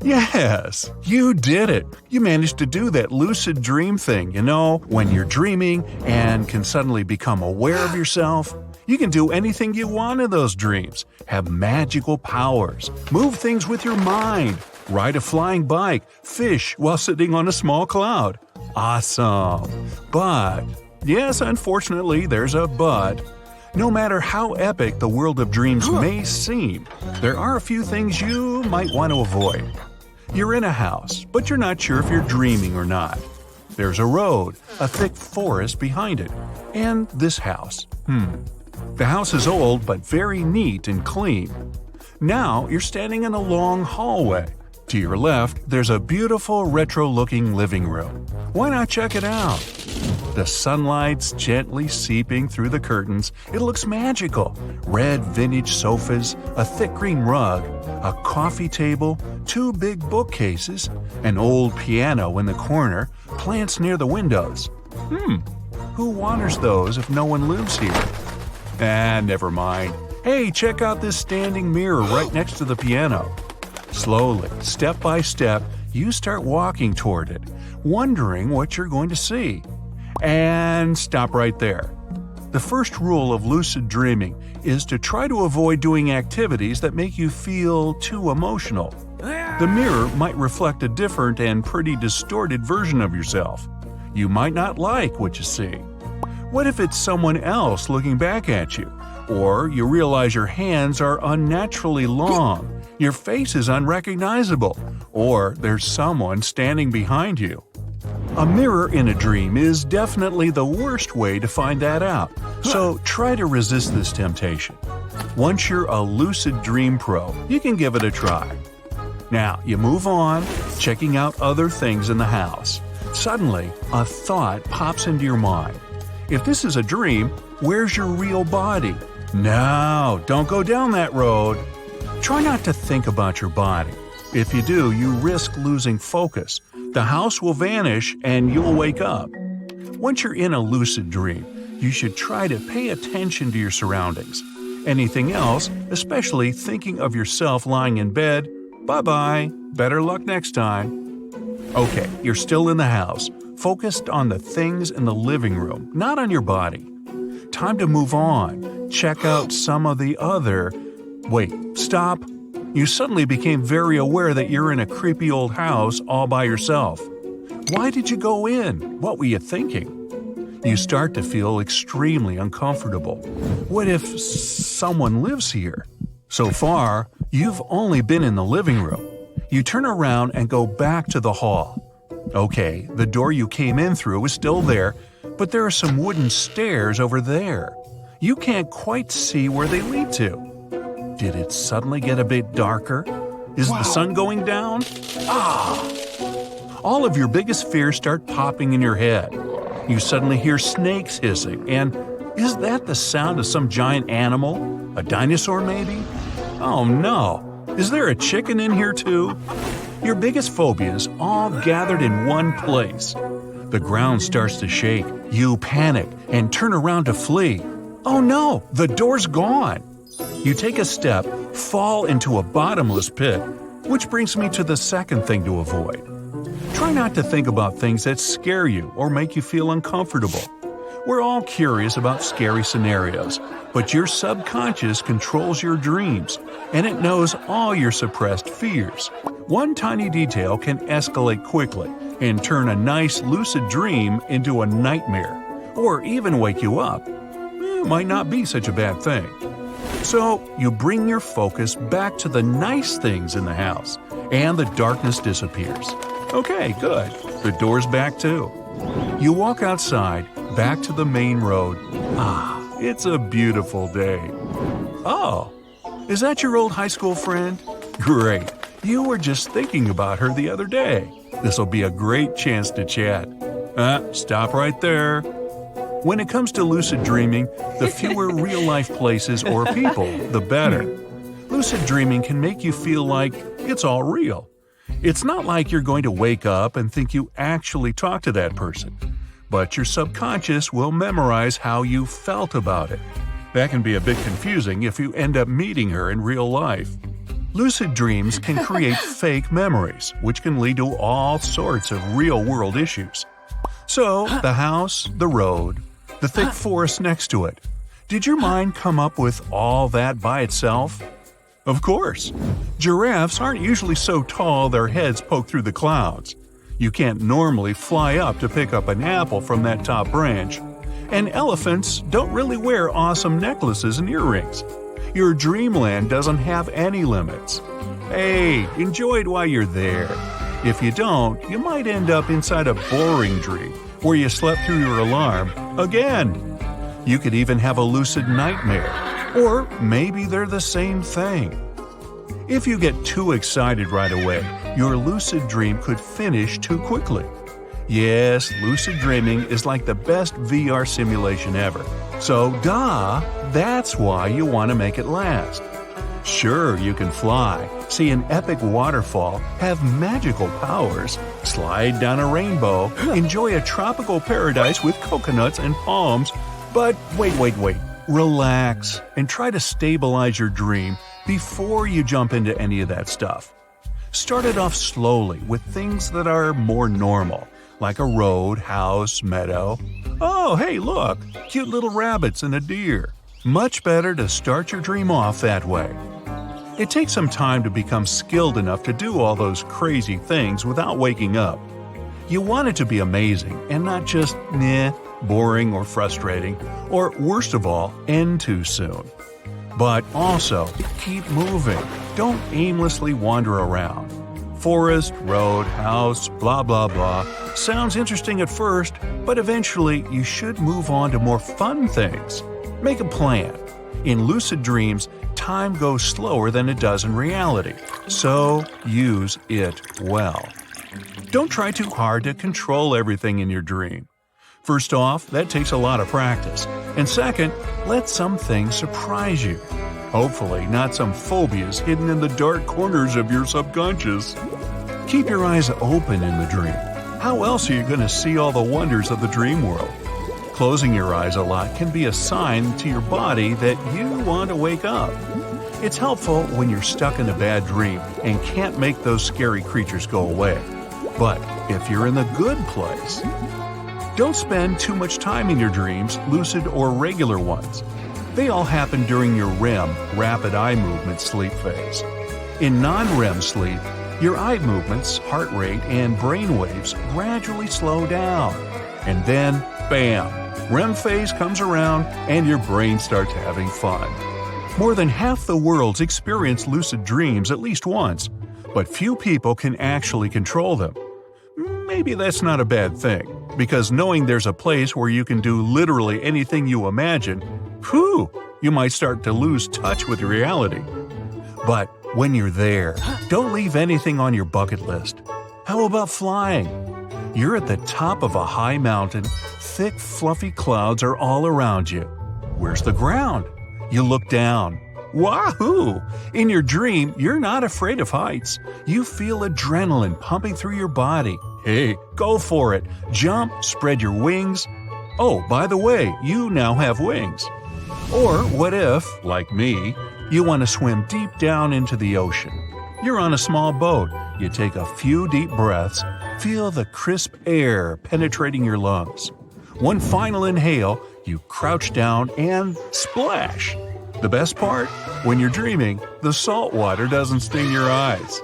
Yes, you did it. You managed to do that lucid dream thing, when you're dreaming and can suddenly become aware of yourself. You can do anything you want in those dreams, have magical powers, move things with your mind, ride a flying bike, fish while sitting on a small cloud. Awesome. But, yes, unfortunately, there's a but. No matter how epic the world of dreams may seem, there are a few things you might want to avoid. You're in a house, but you're not sure if you're dreaming or not. There's a road, a thick forest behind it, and this house. The house is old but very neat and clean. Now you're standing in a long hallway. To your left, there's a beautiful retro-looking living room. Why not check it out? The sunlight's gently seeping through the curtains. It looks magical. Red vintage sofas, a thick green rug, a coffee table, 2 big bookcases, an old piano in the corner, plants near the windows. Who wanders those if no one lives here? Never mind. Hey, check out this standing mirror right next to the piano. Slowly, step by step, you start walking toward it, wondering what you're going to see. And stop right there. The first rule of lucid dreaming is to try to avoid doing activities that make you feel too emotional. The mirror might reflect a different and pretty distorted version of yourself. You might not like what you see. What if it's someone else looking back at you? Or you realize your hands are unnaturally long, your face is unrecognizable, or there's someone standing behind you. A mirror in a dream is definitely the worst way to find that out, so try to resist this temptation. Once you're a lucid dream pro, you can give it a try. Now, you move on, checking out other things in the house. Suddenly, a thought pops into your mind. If this is a dream, where's your real body? No, don't go down that road. Try not to think about your body. If you do, you risk losing focus. The house will vanish and you'll wake up. Once you're in a lucid dream, you should try to pay attention to your surroundings. Anything else, especially thinking of yourself lying in bed, bye-bye, better luck next time. Okay, you're still in the house, focused on the things in the living room, not on your body. Time to move on. Check out some of the other… Wait, stop. You suddenly became very aware that you're in a creepy old house all by yourself. Why did you go in? What were you thinking? You start to feel extremely uncomfortable. What if someone lives here? So far, you've only been in the living room. You turn around and go back to the hall. Okay, the door you came in through is still there, but there are some wooden stairs over there. You can't quite see where they lead to. Did it suddenly get a bit darker? Is the sun going down? All of your biggest fears start popping in your head. You suddenly hear snakes hissing, and is that the sound of some giant animal? A dinosaur, maybe? Oh no! Is there a chicken in here too? Your biggest phobias all gathered in one place. The ground starts to shake. You panic and turn around to flee. Oh no! The door's gone! You take a step, fall into a bottomless pit, which brings me to the second thing to avoid. Try not to think about things that scare you or make you feel uncomfortable. We're all curious about scary scenarios, but your subconscious controls your dreams, and it knows all your suppressed fears. One tiny detail can escalate quickly and turn a nice lucid dream into a nightmare, or even wake you up. It might not be such a bad thing. So, you bring your focus back to the nice things in the house, and the darkness disappears. Okay, good. The door's back too. You walk outside, back to the main road. It's a beautiful day. Oh, is that your old high school friend? Great. You were just thinking about her the other day. This'll be a great chance to chat. Stop right there. When it comes to lucid dreaming, the fewer real-life places or people, the better. Lucid dreaming can make you feel like it's all real. It's not like you're going to wake up and think you actually talked to that person, but your subconscious will memorize how you felt about it. That can be a bit confusing if you end up meeting her in real life. Lucid dreams can create fake memories, which can lead to all sorts of real-world issues. So, the house, the road, the thick forest next to it. Did your mind come up with all that by itself? Of course. Giraffes aren't usually so tall their heads poke through the clouds. You can't normally fly up to pick up an apple from that top branch. And elephants don't really wear awesome necklaces and earrings. Your dreamland doesn't have any limits. Hey, enjoy it while you're there. If you don't, you might end up inside a boring dream where you slept through your alarm again. You could even have a lucid nightmare, or maybe they're the same thing. If you get too excited right away, your lucid dream could finish too quickly. Yes, lucid dreaming is like the best VR simulation ever. So, that's why you want to make it last. Sure, you can fly, see an epic waterfall, have magical powers, slide down a rainbow, enjoy a tropical paradise with coconuts and palms, but wait. Relax and try to stabilize your dream before you jump into any of that stuff. Start it off slowly with things that are more normal, like a road, house, meadow. Oh, hey, look, cute little rabbits and a deer. Much better to start your dream off that way. It takes some time to become skilled enough to do all those crazy things without waking up. You want it to be amazing and not just, boring or frustrating, or worst of all, end too soon. But also, keep moving. Don't aimlessly wander around. Forest, road, house, blah blah blah sounds interesting at first, but eventually you should move on to more fun things. Make a plan. In lucid dreams, time goes slower than it does in reality, so use it well. Don't try too hard to control everything in your dream. First off, that takes a lot of practice. And second, let some things surprise you. Hopefully, not some phobias hidden in the dark corners of your subconscious. Keep your eyes open in the dream. How else are you going to see all the wonders of the dream world? Closing your eyes a lot can be a sign to your body that you want to wake up. It's helpful when you're stuck in a bad dream and can't make those scary creatures go away. But if you're in the good place, don't spend too much time in your dreams, lucid or regular ones. They all happen during your REM, rapid eye movement sleep phase. In non-REM sleep, your eye movements, heart rate, and brain waves gradually slow down. And then, bam, REM phase comes around and your brain starts having fun. More than half the world's experience lucid dreams at least once, but few people can actually control them. Maybe that's not a bad thing, because knowing there's a place where you can do literally anything you imagine, you might start to lose touch with reality. But when you're there, don't leave anything on your bucket list. How about flying? You're at the top of a high mountain, thick fluffy clouds are all around you. Where's the ground? You look down. Wahoo! In your dream, you're not afraid of heights. You feel adrenaline pumping through your body. Hey, go for it. Jump, spread your wings. Oh, by the way, you now have wings. Or what if, like me, you want to swim deep down into the ocean? You're on a small boat. You take a few deep breaths, feel the crisp air penetrating your lungs. One final inhale, you crouch down and splash. The best part? When you're dreaming, the salt water doesn't sting your eyes.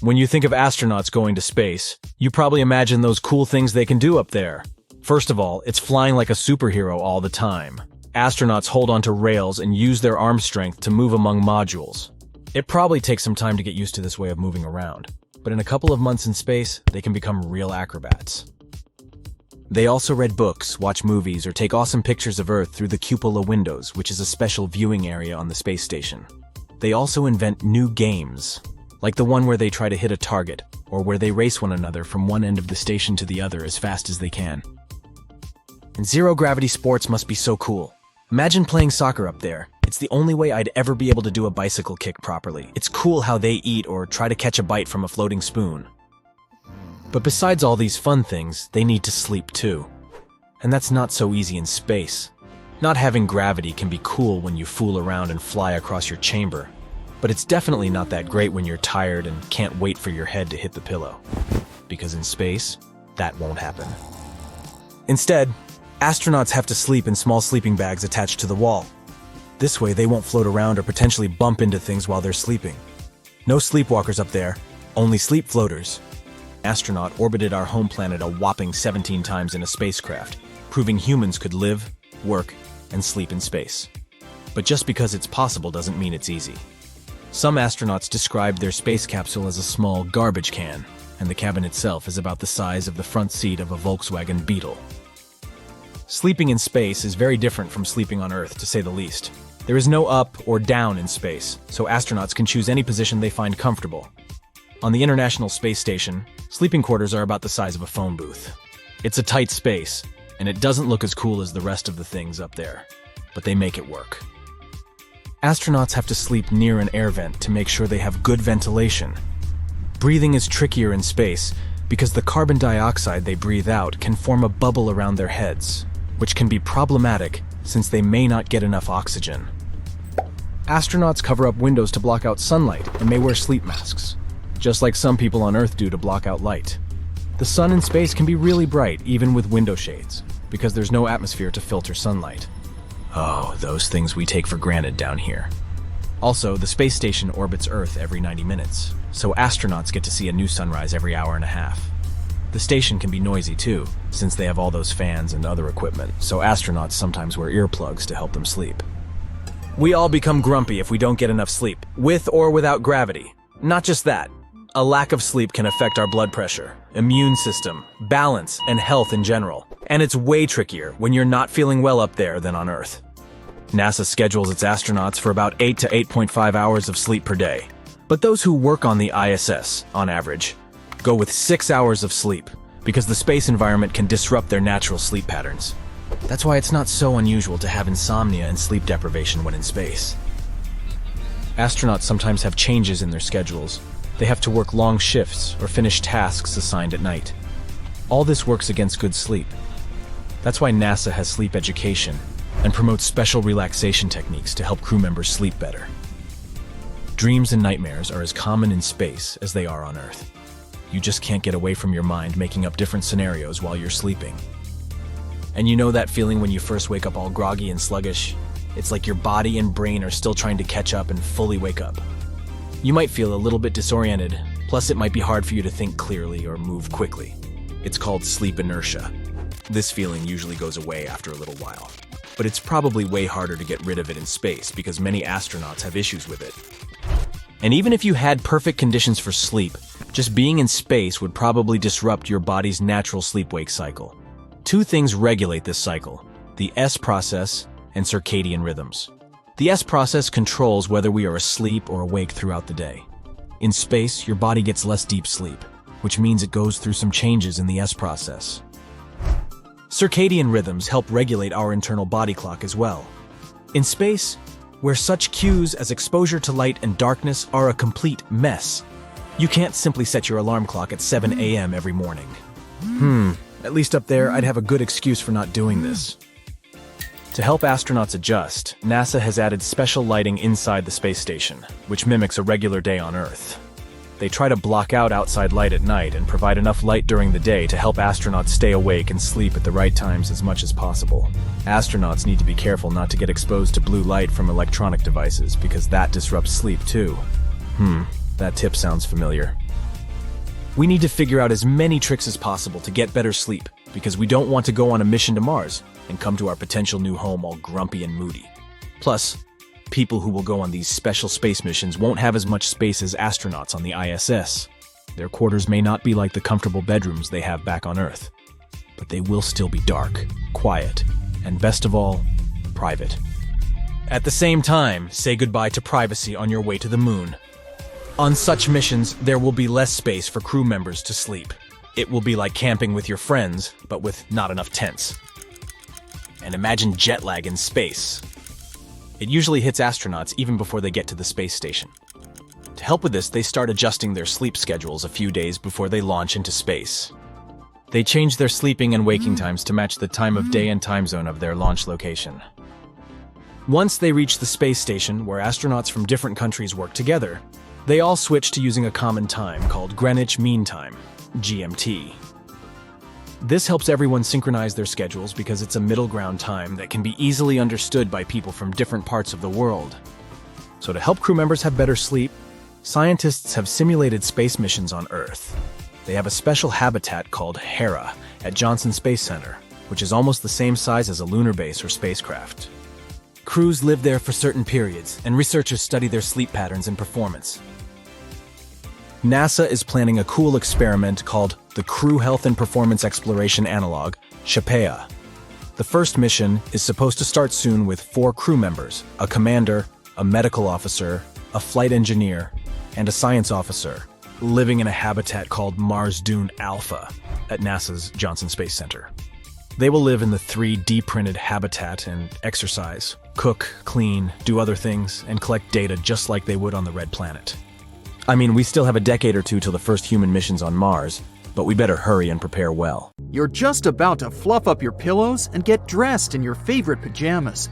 When you think of astronauts going to space, you probably imagine those cool things they can do up there. First of all, it's flying like a superhero all the time. Astronauts hold onto rails and use their arm strength to move among modules. It probably takes some time to get used to this way of moving around, but in a couple of months in space, they can become real acrobats. They also read books, watch movies, or take awesome pictures of Earth through the cupola windows, which is a special viewing area on the space station. They also invent new games, like the one where they try to hit a target, or where they race one another from one end of the station to the other as fast as they can. And zero-gravity sports must be so cool. Imagine playing soccer up there. It's the only way I'd ever be able to do a bicycle kick properly. It's cool how they eat or try to catch a bite from a floating spoon. But besides all these fun things, they need to sleep too. And that's not so easy in space. Not having gravity can be cool when you fool around and fly across your chamber. But it's definitely not that great when you're tired and can't wait for your head to hit the pillow. Because in space, that won't happen. Instead, astronauts have to sleep in small sleeping bags attached to the wall. This way, they won't float around or potentially bump into things while they're sleeping. No sleepwalkers up there, only sleep floaters. Astronaut orbited our home planet a whopping 17 times in a spacecraft, proving humans could live, work, and sleep in space. But just because it's possible doesn't mean it's easy. Some astronauts described their space capsule as a small garbage can, and the cabin itself is about the size of the front seat of a Volkswagen Beetle. Sleeping in space is very different from sleeping on Earth, to say the least. There is no up or down in space, so astronauts can choose any position they find comfortable. On the International Space Station, sleeping quarters are about the size of a phone booth. It's a tight space, and it doesn't look as cool as the rest of the things up there, but they make it work. Astronauts have to sleep near an air vent to make sure they have good ventilation. Breathing is trickier in space because the carbon dioxide they breathe out can form a bubble around their heads, which can be problematic since they may not get enough oxygen. Astronauts cover up windows to block out sunlight and may wear sleep masks, just like some people on Earth do to block out light. The sun in space can be really bright even with window shades, because there's no atmosphere to filter sunlight. Oh, those things we take for granted down here. Also, the space station orbits Earth every 90 minutes, so astronauts get to see a new sunrise every hour and a half. The station can be noisy too, since they have all those fans and other equipment, so astronauts sometimes wear earplugs to help them sleep. We all become grumpy if we don't get enough sleep, with or without gravity. Not just that. A lack of sleep can affect our blood pressure, immune system, balance, and health in general. And it's way trickier when you're not feeling well up there than on Earth. NASA schedules its astronauts for about 8 to 8.5 hours of sleep per day. But those who work on the ISS, on average, go with 6 hours of sleep because the space environment can disrupt their natural sleep patterns. That's why it's not so unusual to have insomnia and sleep deprivation when in space. Astronauts sometimes have changes in their schedules. They have to work long shifts or finish tasks assigned at night. All this works against good sleep. That's why NASA has sleep education and promotes special relaxation techniques to help crew members sleep better. Dreams and nightmares are as common in space as they are on Earth. You just can't get away from your mind making up different scenarios while you're sleeping. And you know that feeling when you first wake up all groggy and sluggish? It's like your body and brain are still trying to catch up and fully wake up. You might feel a little bit disoriented, plus it might be hard for you to think clearly or move quickly. It's called sleep inertia. This feeling usually goes away after a little while. But it's probably way harder to get rid of it in space because many astronauts have issues with it. And even if you had perfect conditions for sleep, just being in space would probably disrupt your body's natural sleep-wake cycle. Two things regulate this cycle: the S process and circadian rhythms. The S process controls whether we are asleep or awake throughout the day. In space, your body gets less deep sleep, which means it goes through some changes in the S process. Circadian rhythms help regulate our internal body clock as well. In space, where such cues as exposure to light and darkness are a complete mess, you can't simply set your alarm clock at 7 a.m. every morning. At least up there, I'd have a good excuse for not doing this. To help astronauts adjust, NASA has added special lighting inside the space station, which mimics a regular day on Earth. They try to block out outside light at night and provide enough light during the day to help astronauts stay awake and sleep at the right times as much as possible. Astronauts need to be careful not to get exposed to blue light from electronic devices because that disrupts sleep too. That tip sounds familiar. We need to figure out as many tricks as possible to get better sleep because we don't want to go on a mission to Mars and come to our potential new home all grumpy and moody. Plus, people who will go on these special space missions won't have as much space as astronauts on the ISS. Their quarters may not be like the comfortable bedrooms they have back on Earth, but they will still be dark, quiet, and best of all, private. At the same time, say goodbye to privacy on your way to the moon. On such missions, there will be less space for crew members to sleep. It will be like camping with your friends, but with not enough tents. And imagine jet lag in space. It usually hits astronauts even before they get to the space station. To help with this, they start adjusting their sleep schedules a few days before they launch into space. They change their sleeping and waking times to match the time of day and time zone of their launch location. Once they reach the space station where astronauts from different countries work together, they all switch to using a common time called Greenwich Mean Time, GMT. This helps everyone synchronize their schedules because it's a middle ground time that can be easily understood by people from different parts of the world. So to help crew members have better sleep, scientists have simulated space missions on Earth. They have a special habitat called Hera at Johnson Space Center, which is almost the same size as a lunar base or spacecraft. Crews live there for certain periods, and researchers study their sleep patterns and performance. NASA is planning a cool experiment called the Crew Health and Performance Exploration Analog, SHAPEA. The first mission is supposed to start soon with 4 crew members, a commander, a medical officer, a flight engineer, and a science officer, living in a habitat called Mars Dune Alpha at NASA's Johnson Space Center. They will live in the 3D printed habitat and exercise, cook, clean, do other things, and collect data just like they would on the Red Planet. I mean, we still have a decade or two till the first human missions on Mars, but we better hurry and prepare well. You're just about to fluff up your pillows and get dressed in your favorite pajamas.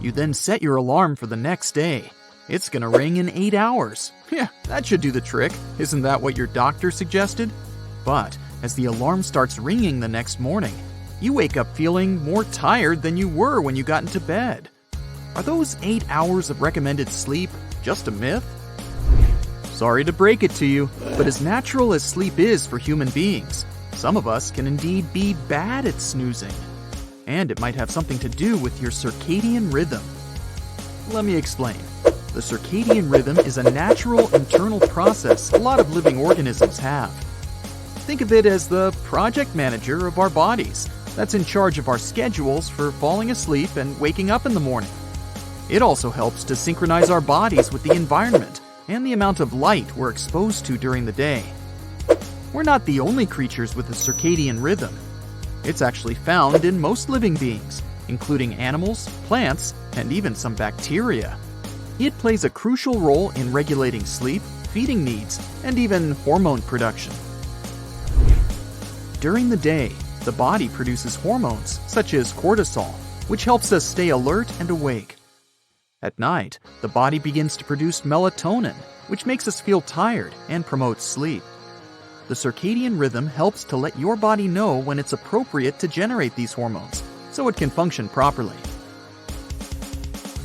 You then set your alarm for the next day. It's gonna ring in 8 hours. Yeah, that should do the trick. Isn't that what your doctor suggested? But as the alarm starts ringing the next morning, you wake up feeling more tired than you were when you got into bed. Are those 8 hours of recommended sleep just a myth? Sorry to break it to you, but as natural as sleep is for human beings, some of us can indeed be bad at snoozing. And it might have something to do with your circadian rhythm. Let me explain. The circadian rhythm is a natural internal process a lot of living organisms have. Think of it as the project manager of our bodies that's in charge of our schedules for falling asleep and waking up in the morning. It also helps to synchronize our bodies with the environment and the amount of light we're exposed to during the day. We're not the only creatures with a circadian rhythm. It's actually found in most living beings, including animals, plants, and even some bacteria. It plays a crucial role in regulating sleep, feeding needs, and even hormone production. During the day, the body produces hormones such as cortisol, which helps us stay alert and awake. At night, the body begins to produce melatonin, which makes us feel tired and promotes sleep. The circadian rhythm helps to let your body know when it's appropriate to generate these hormones, so it can function properly.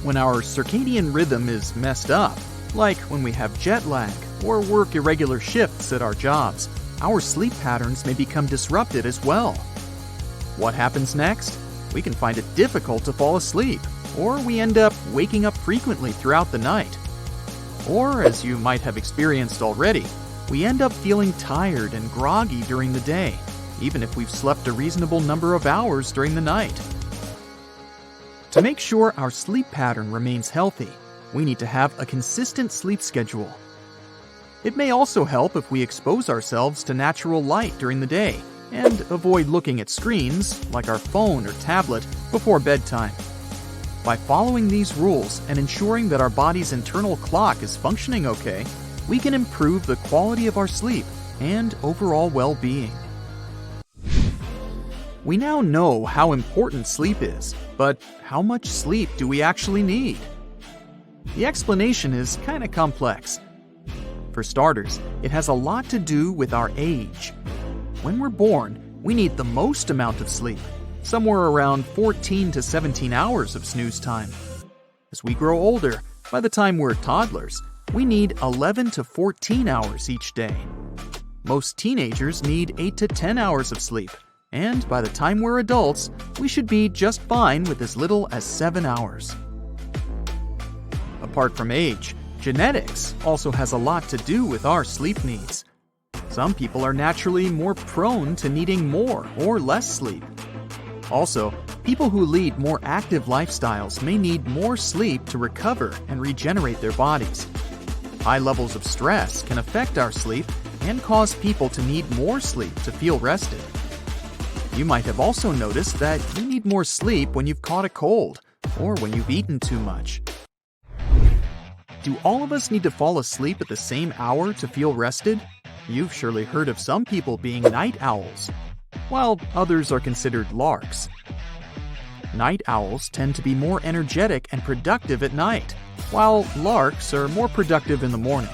When our circadian rhythm is messed up, like when we have jet lag or work irregular shifts at our jobs, our sleep patterns may become disrupted as well. What happens next? We can find it difficult to fall asleep, or we end up waking up frequently throughout the night. Or, as you might have experienced already, we end up feeling tired and groggy during the day, even if we've slept a reasonable number of hours during the night. To make sure our sleep pattern remains healthy, we need to have a consistent sleep schedule. It may also help if we expose ourselves to natural light during the day and avoid looking at screens, like our phone or tablet, before bedtime. By following these rules and ensuring that our body's internal clock is functioning okay, we can improve the quality of our sleep and overall well-being. We now know how important sleep is, but how much sleep do we actually need? The explanation is kind of complex. For starters, it has a lot to do with our age. When we're born, we need the most amount of sleep, somewhere around 14 to 17 hours of snooze time. As we grow older, by the time we're toddlers, we need 11 to 14 hours each day. Most teenagers need 8 to 10 hours of sleep, and by the time we're adults, we should be just fine with as little as 7 hours. Apart from age, genetics also has a lot to do with our sleep needs. Some people are naturally more prone to needing more or less sleep. Also, people who lead more active lifestyles may need more sleep to recover and regenerate their bodies. High levels of stress can affect our sleep and cause people to need more sleep to feel rested. You might have also noticed that you need more sleep when you've caught a cold or when you've eaten too much. Do all of us need to fall asleep at the same hour to feel rested? You've surely heard of some people being night owls, while others are considered larks. Night owls tend to be more energetic and productive at night, while larks are more productive in the morning.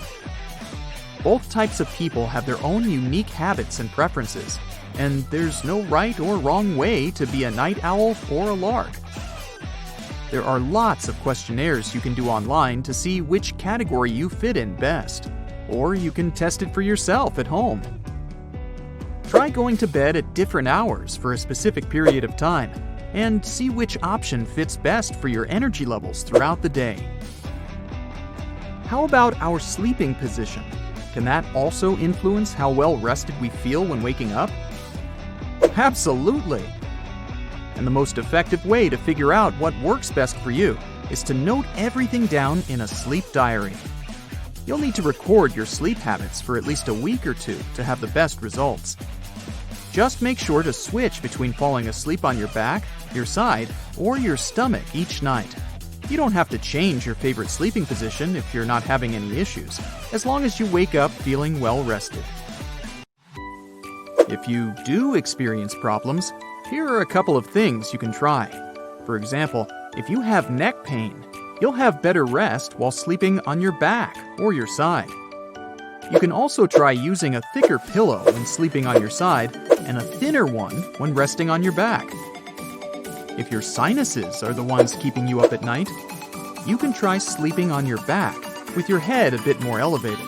Both types of people have their own unique habits and preferences, and there's no right or wrong way to be a night owl or a lark. There are lots of questionnaires you can do online to see which category you fit in best, or you can test it for yourself at home. Try going to bed at different hours for a specific period of time, and see which option fits best for your energy levels throughout the day. How about our sleeping position? Can that also influence how well rested we feel when waking up? Absolutely! And the most effective way to figure out what works best for you is to note everything down in a sleep diary. You'll need to record your sleep habits for at least a week or two to have the best results. Just make sure to switch between falling asleep on your back, your side, or your stomach each night. You don't have to change your favorite sleeping position if you're not having any issues, as long as you wake up feeling well rested. If you do experience problems, here are a couple of things you can try. For example, if you have neck pain, you'll have better rest while sleeping on your back or your side. You can also try using a thicker pillow when sleeping on your side and a thinner one when resting on your back. If your sinuses are the ones keeping you up at night, you can try sleeping on your back with your head a bit more elevated.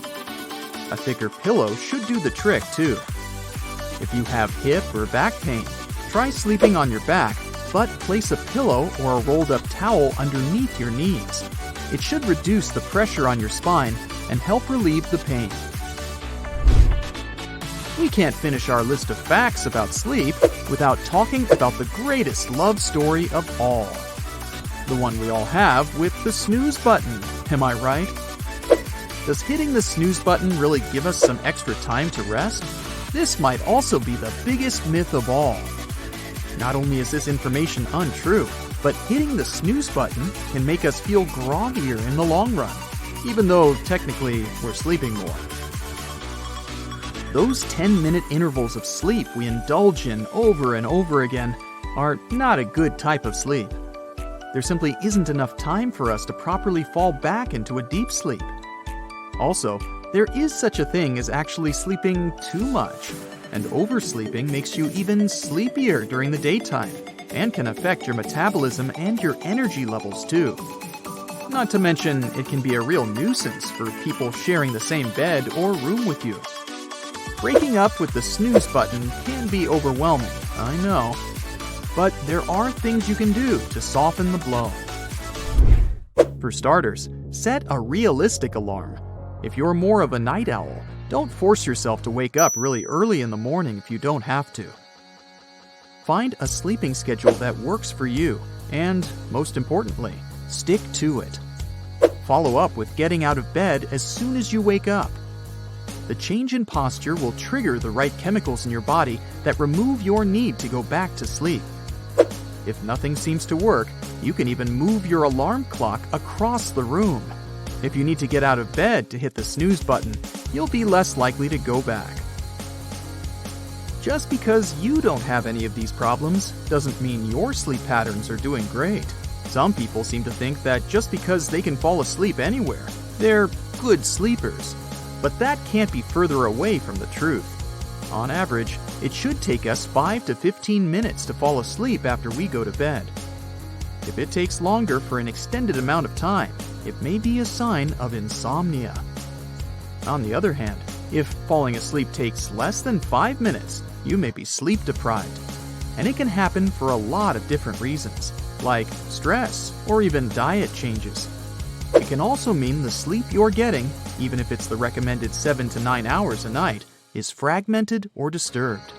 A thicker pillow should do the trick too. If you have hip or back pain, try sleeping on your back, but place a pillow or a rolled up towel underneath your knees. It should reduce the pressure on your spine and help relieve the pain. We can't finish our list of facts about sleep without talking about the greatest love story of all. The one we all have with the snooze button, am I right? Does hitting the snooze button really give us some extra time to rest? This might also be the biggest myth of all. Not only is this information untrue, but hitting the snooze button can make us feel groggier in the long run, even though technically we're sleeping more. Those 10-minute intervals of sleep we indulge in over and over again are not a good type of sleep. There simply isn't enough time for us to properly fall back into a deep sleep. Also, there is such a thing as actually sleeping too much, and oversleeping makes you even sleepier during the daytime and can affect your metabolism and your energy levels too. Not to mention, it can be a real nuisance for people sharing the same bed or room with you. Breaking up with the snooze button can be overwhelming, I know. But there are things you can do to soften the blow. For starters, set a realistic alarm. If you're more of a night owl, don't force yourself to wake up really early in the morning if you don't have to. Find a sleeping schedule that works for you, and, most importantly, stick to it. Follow up with getting out of bed as soon as you wake up. The change in posture will trigger the right chemicals in your body that remove your need to go back to sleep. If nothing seems to work, you can even move your alarm clock across the room. If you need to get out of bed to hit the snooze button, you'll be less likely to go back. Just because you don't have any of these problems doesn't mean your sleep patterns are doing great. Some people seem to think that just because they can fall asleep anywhere, they're good sleepers. But that can't be further away from the truth. On average, it should take us 5 to 15 minutes to fall asleep after we go to bed. If it takes longer for an extended amount of time, it may be a sign of insomnia. On the other hand, if falling asleep takes less than 5 minutes, you may be sleep deprived. And it can happen for a lot of different reasons, like stress or even diet changes. It can also mean the sleep you're getting, even if it's the recommended 7 to 9 hours a night, is fragmented or disturbed.